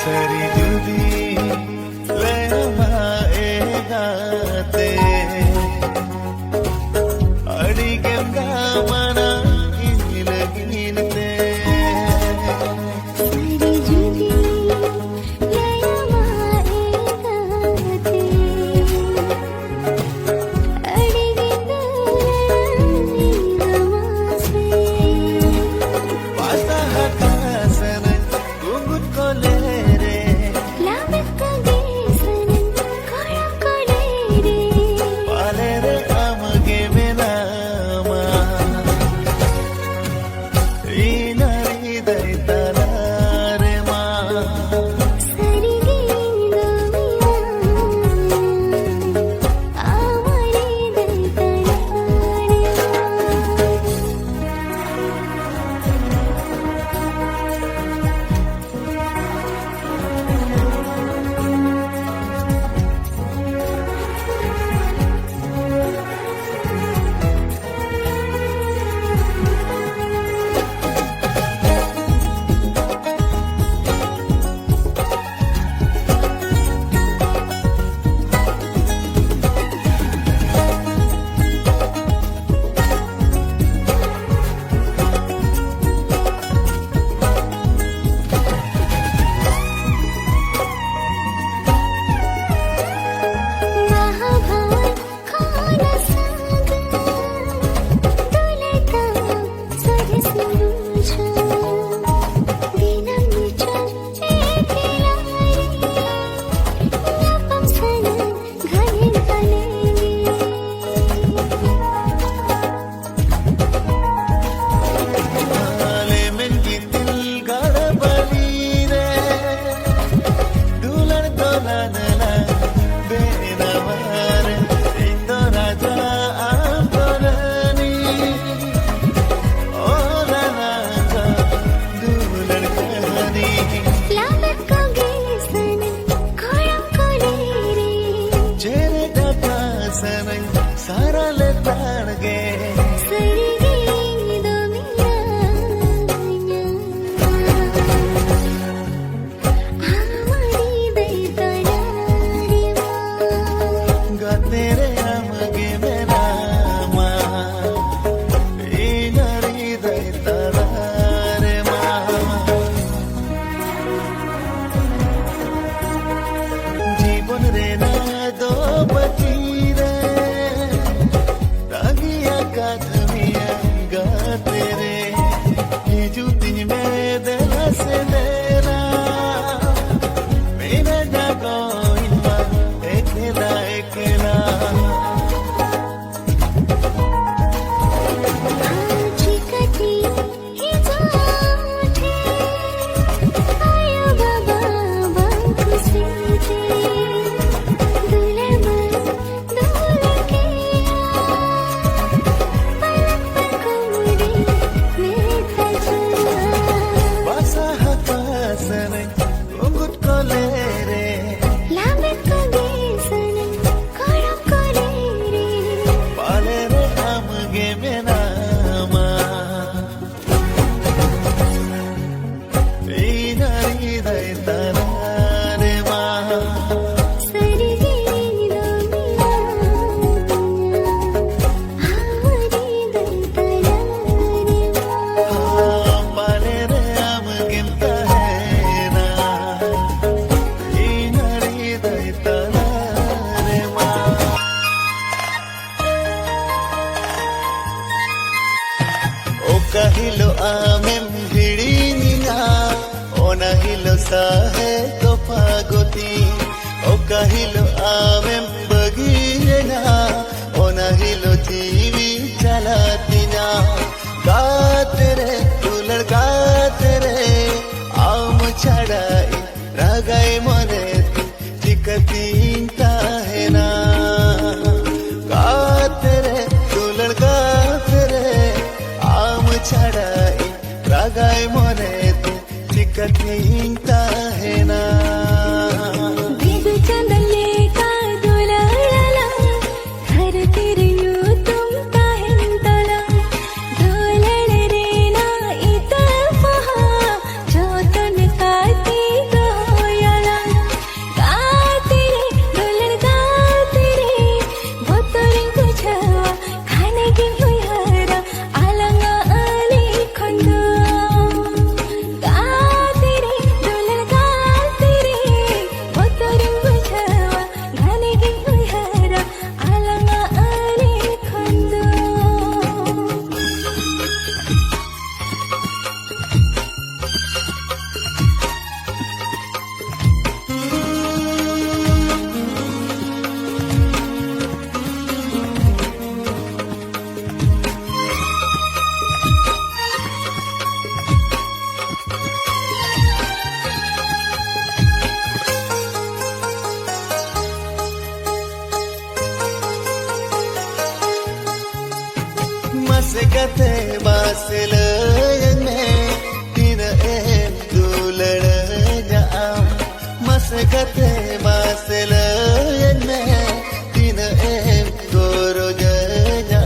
सरी जुदी ले माएगाते अड़िगे मना इलगिनते सरी जुदी ले माएगाते अड़िगे नमासे पासा हकासन गुंगुट को ले सारा ले ताड़ गे तेरे आमगे मेरा माँ इनरी दई तारे माँ जीवन रे ना दो बची तेरे ये जूती में दिल से देना मेरा जागो इन्मा एकला एकला चिकटी ही जाऊँठे आयो बाबा बाबू सीधे दूल्हे मन दूल्हे के Kahilo amem hirinina ona hilo sahe to pagoti o kahilo amem bagina ona hilo TV chalatina gatere tu ladgate re aam chadai ragai mone chikatinta hai na gatere tu ladgate re छड़ाई रागाई मोने तू चिकटिंता है ना बिगु चंदले का दुलाला घर तेरे you तुम ताहिं तला दुलड़ रे ना इतफा जो तन काती गया masgate basilene tina em duladanya masgate basilene tina em gorojanya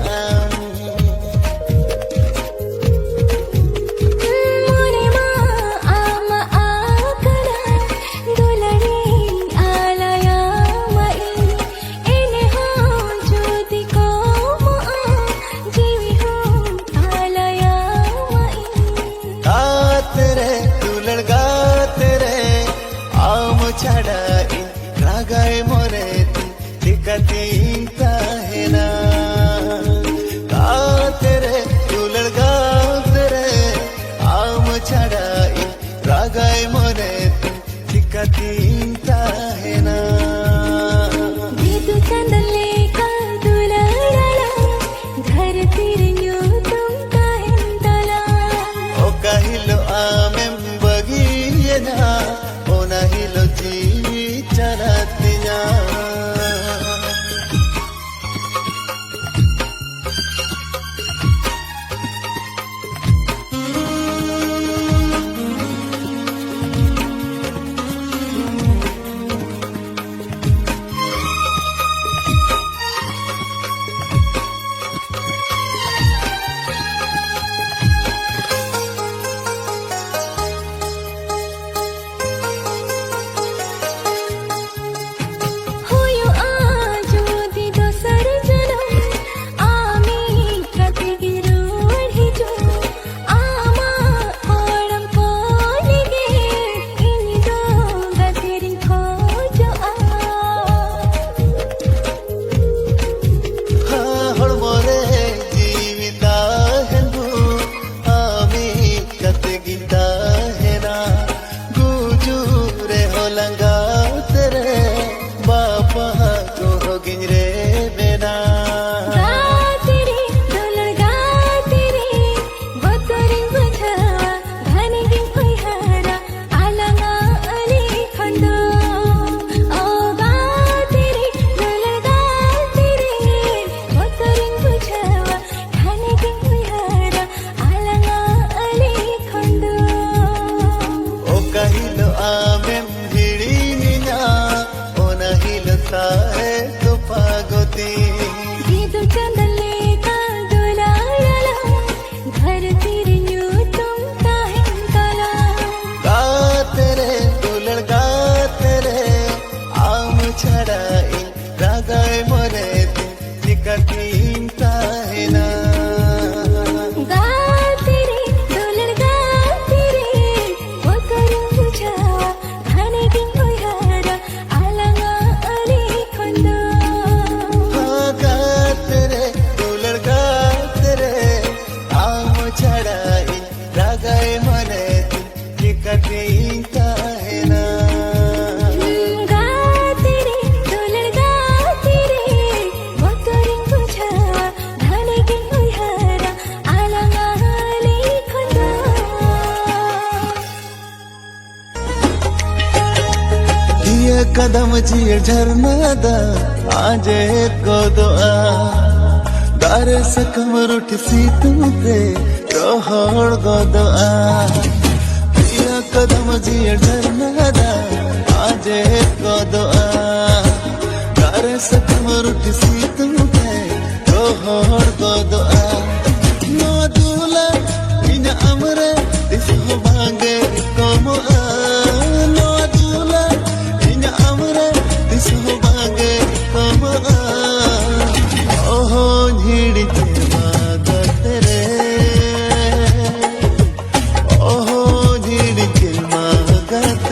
छड़ाई रागाए मोरे टिकतीता है ना का तेरे दुलड़ गा तेरे आम छड़ाई रागाए मोरे टिकतीता है ना दीदू चंदले का दुलारा घर तिरन्यो तुम काहिंतला ओ कहिलो आमें बगिये ना nahilo jiwi charatinya कदम जी झरना दा आजे को दुआ दारे सकम रुठ सी तुमते रोहड़ गो दुआ कदम जी झरना दा आजे को दुआ दारे सकम रुठ सी तुमते रोहड़ गो दुआ नो दूला इन अमरे दिस हो भांगे कोमो नो दूला इन अमरे दिस हो भांगे कोमो ओहो झीड़ी तेरे ओहो झीड़ी के मागत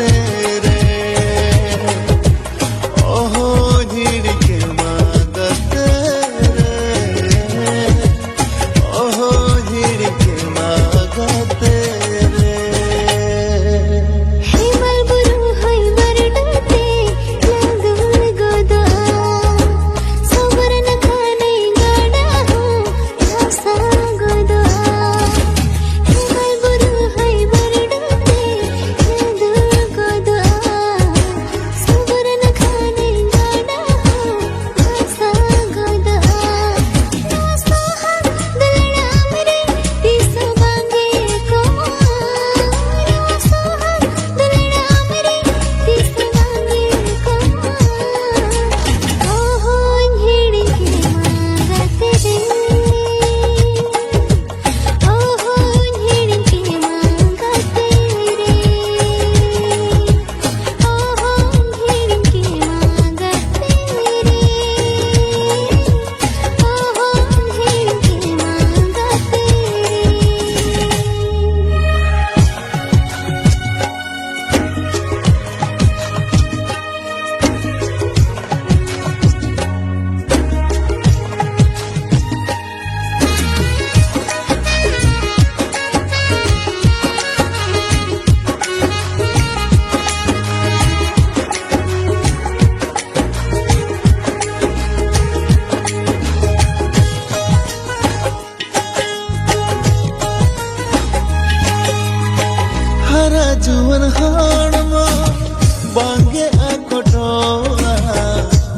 बांगे आकोटोआ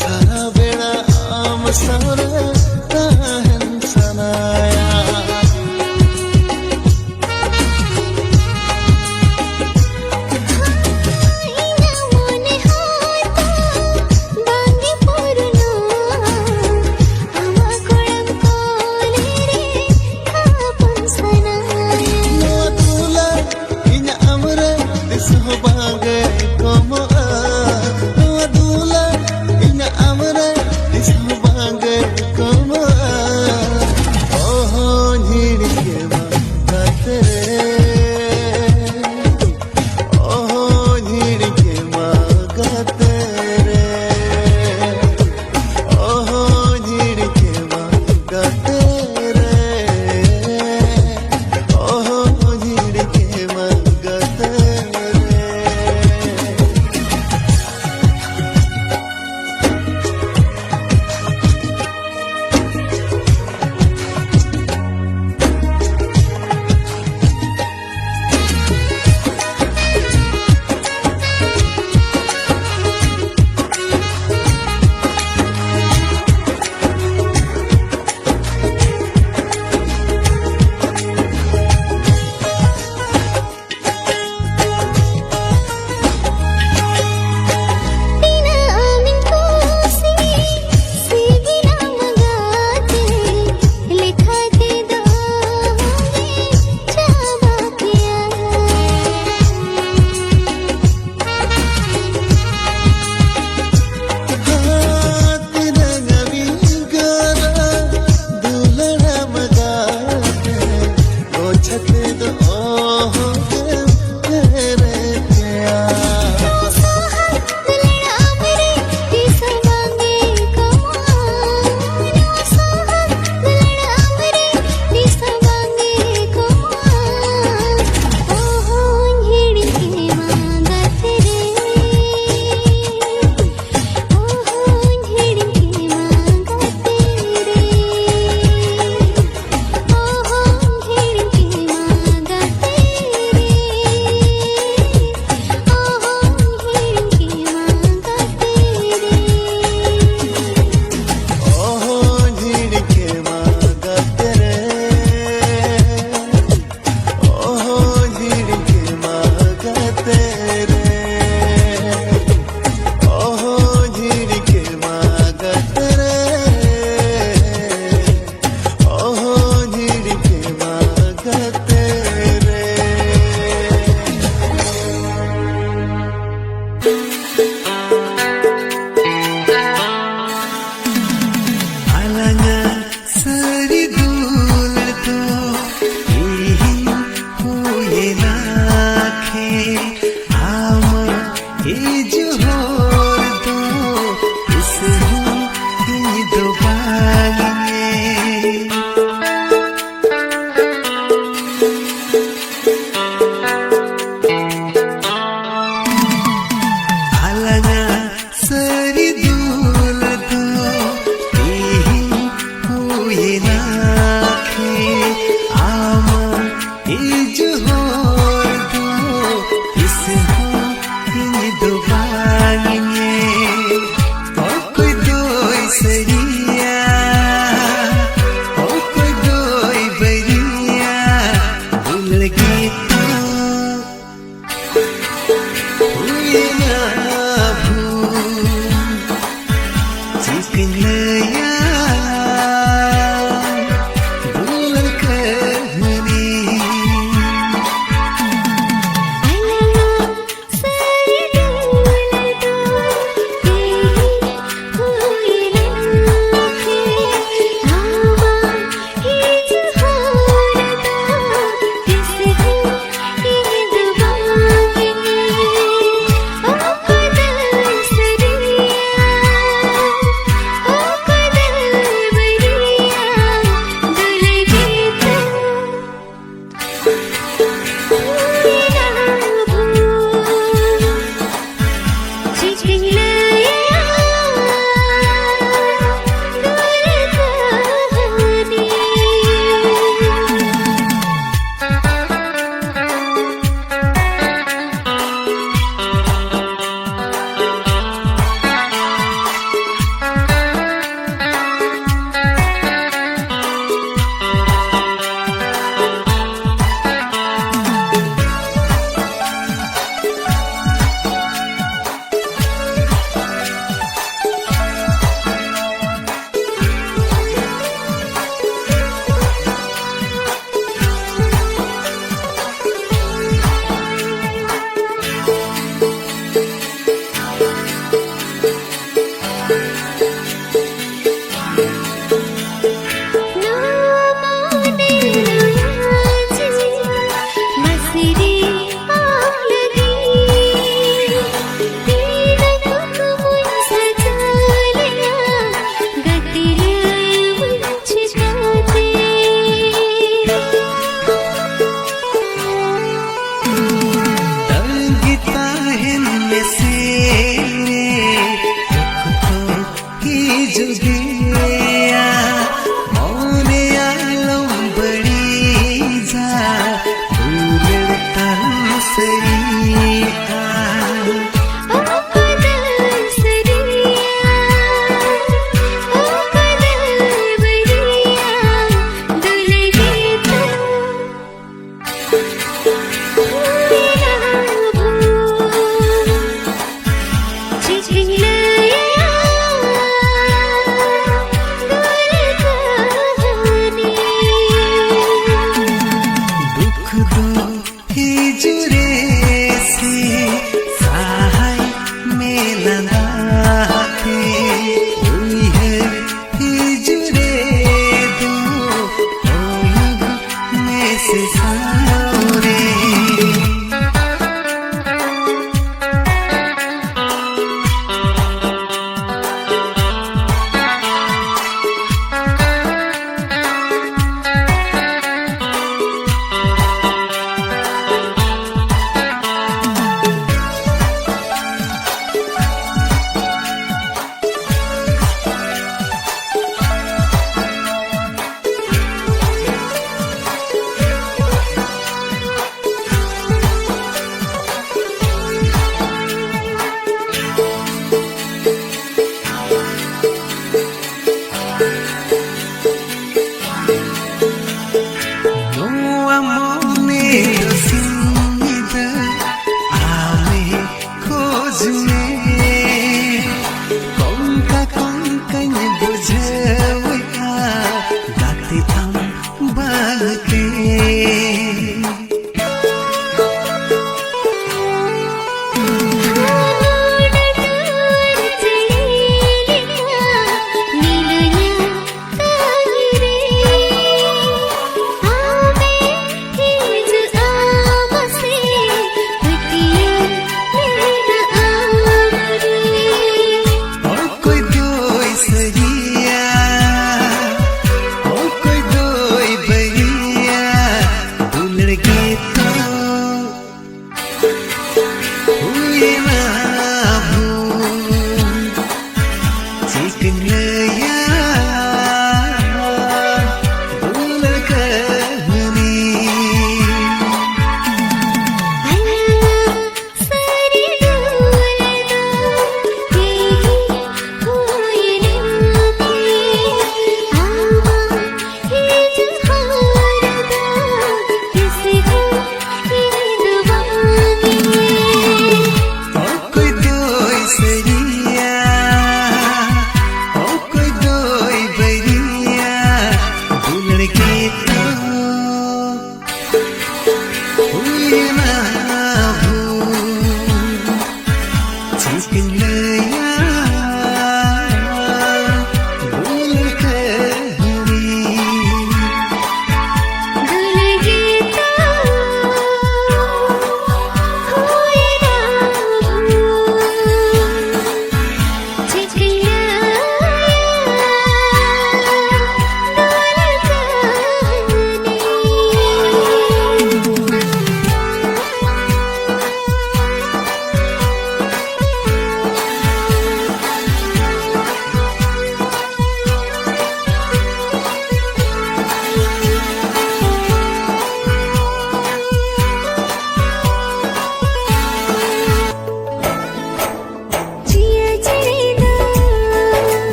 सारा बेड़ा आम सारा ताहन सनाया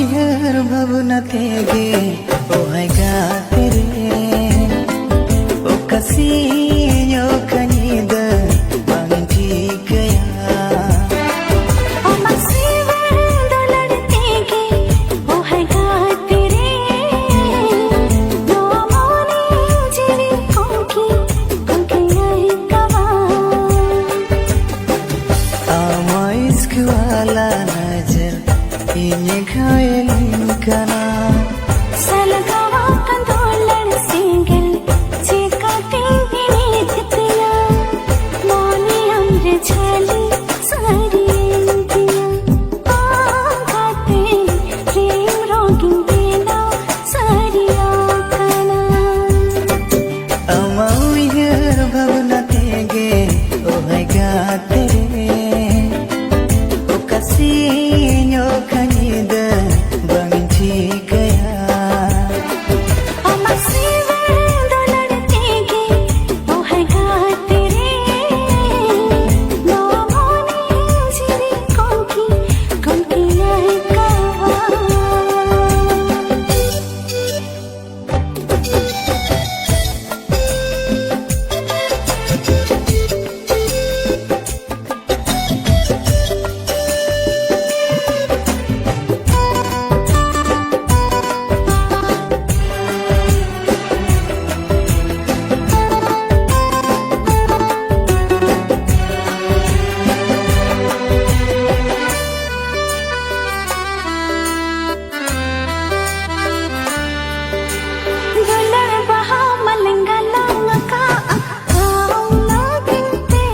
उयहर भावना तेगे ओ है गाते रे ओ कसियो कनीदा बंटी गया ओ मसीवे दो लड़तेगे ओ है गाते रे दो मोने जिरी कोकी यही कवा आमा इश्क वाला नजर इन्हें घायल कना सलगावा कंदोलन सिंगल चिका तेरी जितिया मोनी हमरे छाली सारी इंदिया आगाते प्रेम रोगी देना सारी आकना आमा उयहर भावना तेगे ओ है गाते रे ओ कसियो कनीदा बंटी गया ओ मसीवे दो लड़तेगे ओ है गाते रे दो मोने जिरी कोकी यही कवा दुलर बहा मलंगला का आउला बिनते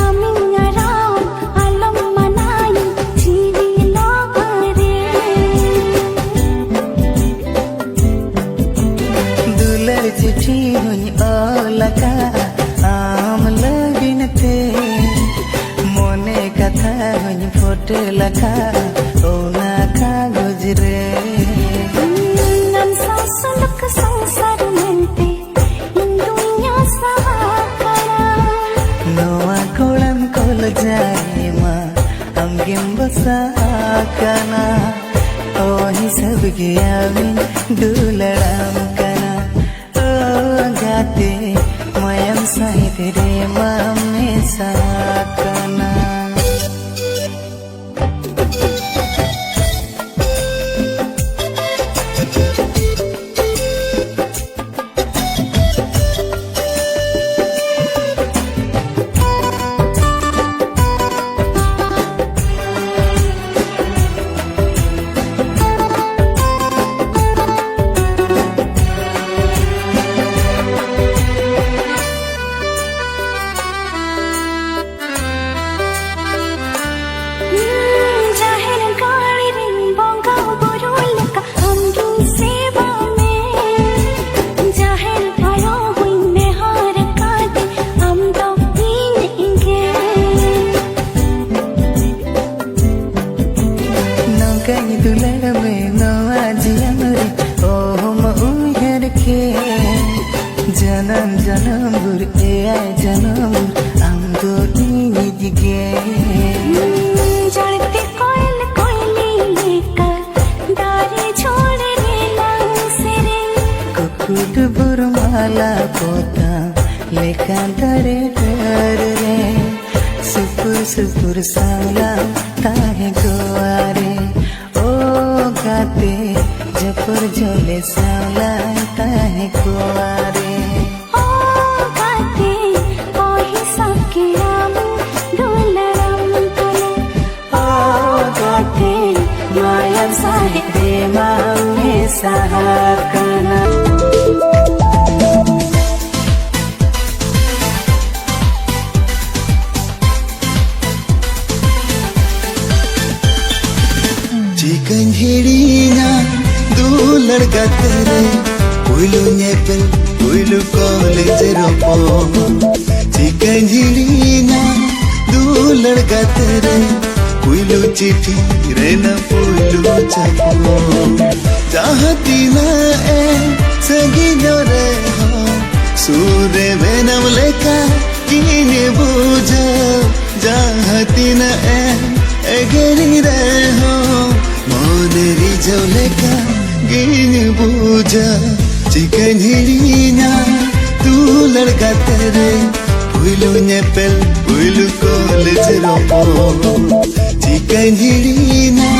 अमिंगरा अलम मनाई जीवी लागरे दुलर चिठी हुई ओलका आम लगिनते मोने कथा हुई फोटे लखा ओना कागज रे नन सासलक संसार mente दुनिया सहाकरा Noa kolam kol jaye ma amgem basakana oh hi sab giyawin duladam kana oh gaate mayam sahit re mamme sakana जाहिर गाड़ी रिंग बोंगा बुरुल का हमकी सेवा में जाहिर आयो हुई नेहार काटे हम तो पीनेंगे Nongkai dular me noa jiamri oh ma uyar ke janam janam bur e ay janam am do inige जड़ते कोयल कोयली लेकर दारी छोड़ रे लांसे रे कुकुट बुरमाला पोता लेका दरे डर रे सुपुर सुपुर साला ताहे गोवारे ओ गाते जपुर झोले साला ताहे गोवारे ओ गाते ओ ही सबके राम दुलरम कने ओ गाते माया साहित्य मामे सहाकना Chicken hirinya dular gatere Uilu nyepel uilu college ropo Chicken hirinya dular gatere Uilu chithi rena uilu chapo Jahati na sagi jore ho Sure venam leka kine buja Jahati na egeri re ho Mon ᱡᱚᱞᱮᱠᱟ ᱜᱤᱧ ᱵᱩᱡᱟ ᱪᱤᱠᱟᱹᱧ ᱦᱤᱲᱤᱧᱟ ᱫᱩᱞᱟᱹᱲ ᱜᱟᱛᱮ ᱨᱮ ᱯᱩᱭᱞᱩ ᱧᱮᱯᱮᱞ ᱯᱩᱭᱞᱩ ᱠᱚᱞᱮᱡᱽ ᱨᱚᱯᱚᱲ ᱪᱤᱠᱟᱹᱧ ᱦᱤᱲᱤᱧᱟ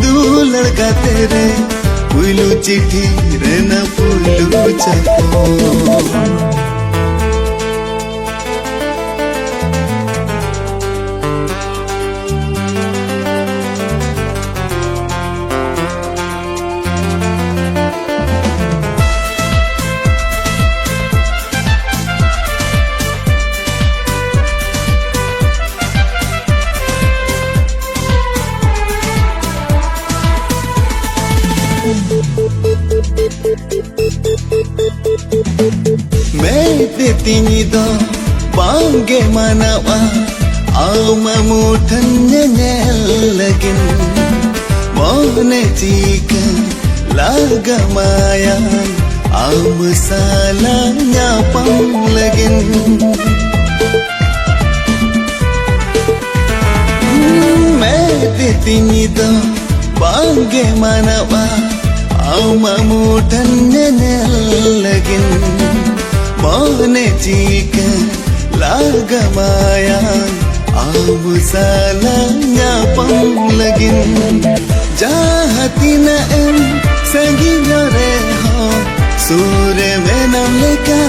ᱫᱩᱞᱟᱹᱲ ᱜᱟᱛᱮ ᱨᱮ ᱯᱩᱭᱞᱩ ᱪᱤᱴᱷᱤ ᱨᱮᱱᱟᱜ ᱯᱩᱭᱞᱩ ᱪᱟᱯᱚ Mete tinyido bangge manawa Auma mutan nyanyel lagin Mone chika laga mayan Auma salam nyapang lagin Mete tinyido bangge manawa Auma mutan nyanyel lagin Mone chika laga mayan Amu salam nyapang lagin Jahatina em sanginya reho Sure menam leka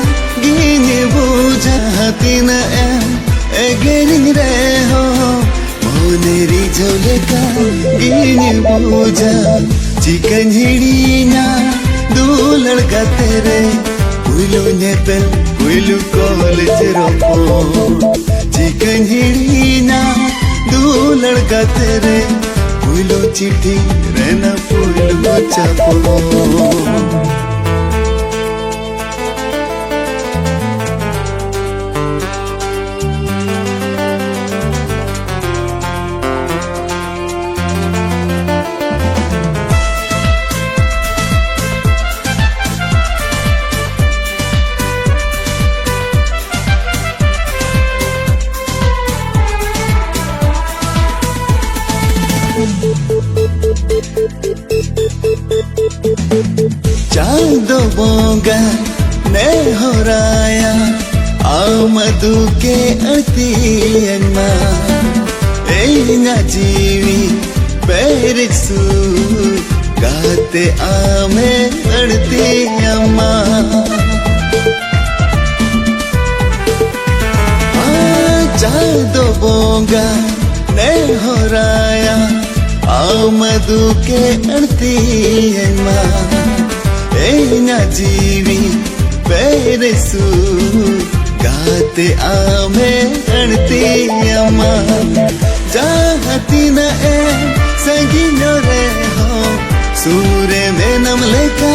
gini buja Hatina em egerin reho Mone rijo leka gini buja Chikan hirinya dular gatere Puilu nyepel, puilu college ropo Chicken hirina, dular gatere Puilu chithi, rena puilu chapo Chando बोंगा ने हो राया आओ मधु के अतियन्मा एना जीवी पेरिसु गाते आमे अड़ती अम्मा चांदो बोंगा ने हो राया आओ मधु के अड़तियन्मा एना जीवी पेरिसु गाते आमे अड़ती अम्मा जाहती न ए संगी रे हो सूरे में नम लेका